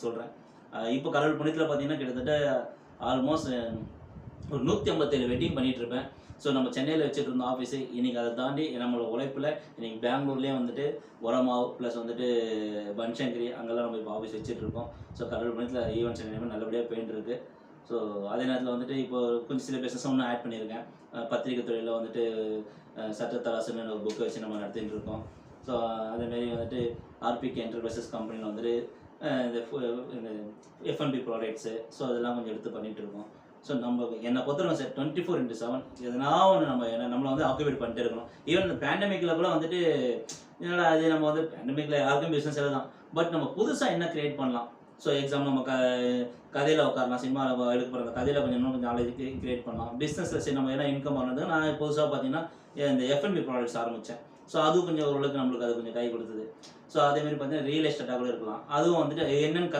சொல்கிறேன். இப்போ கடவுள் புண்ணியத்தில் பார்த்தீங்கன்னா கிட்டத்தட்ட ஆல்மோஸ்ட் ஒரு 157 வெட்டிங் பண்ணிகிட்ருப்பேன். ஸோ நம்ம சென்னையில் வச்சுட்டு இருந்த ஆஃபீஸு இன்றைக்கி அதை தாண்டி நம்மளோட உழைப்பில் இன்றைக்கி பெங்களூர்லேயே வந்துட்டு உரமாவு ப்ளஸ் வந்துட்டு பன்சங்கரி அங்கெல்லாம் நம்ம இப்போ ஆஃபீஸ் வச்சுட்ருக்கோம். ஸோ கடவுள் புண்ணியத்தில் ஈவெண்ட்ஸ் எல்லாமே நல்லபடியாக போயிட்டுருக்கு. ஸோ அதே நேரத்தில் வந்துட்டு இப்போ கொஞ்சம் சில பிஸ்னஸும் இன்னும் ஆட் பண்ணியிருக்கேன். பத்திரிக்கை துறையில் வந்துட்டு சட்டத்தராசுன்னு ஒரு புக்கை வச்சு நம்ம நடத்திட்டு இருக்கோம். ஸோ அதேமாரி வந்துட்டு ஆர்பிகே என்டர்பிரைசஸ் கம்பெனியில் வந்துட்டு இந்த எஃப்என்பி ப்ராடக்ட்ஸு ஸோ அதெல்லாம் கொஞ்சம் எடுத்து பண்ணிகிட்டு இருக்கோம். ஸோ நம்ம என்னை பொறுத்தவரைக்கும் சார் 24/7 எதனா ஒன்று நம்மளை வந்து ஆக்குபைட் பண்ணிட்டே இருக்கணும். ஈவன் இந்த பேண்டமிக்கில் கூட வந்துட்டு என்னடா அது நம்ம வந்து பேண்டமிக்கில் யாருக்கும் பிஸ்னஸ் எல்லாம் தான். பட் நம்ம புதுசாக என்ன க்ரியேட் பண்ணலாம். ஸோ எக்ஸாம்பிள் நம்ம கதையில் உட்காரலாம், சினிமாவில் எடுக்க போகிற கதையில் இன்னும் கொஞ்சம் நாலேஜ் க்ரியேட் பண்ணலாம். பிஸ்னஸில் சரி நம்ம என்ன இன்கம் பண்ணுறது நான் புதுசாக பார்த்தீங்கன்னா இந்த எஃப்என்பி ப்ராடக்ட்ஸ் ஆரம்பித்தேன். ஸோ அதுவும் கொஞ்சம் ஓரளவுக்கு நம்மளுக்கு அது கொஞ்சம் கை கொடுத்தது. ஸோ அதேமாதிரி பார்த்தீங்கன்னா ரியல் எஸ்டேட்டாக கூட இருக்கலாம். அதுவும் வந்துட்டு என்னென்னு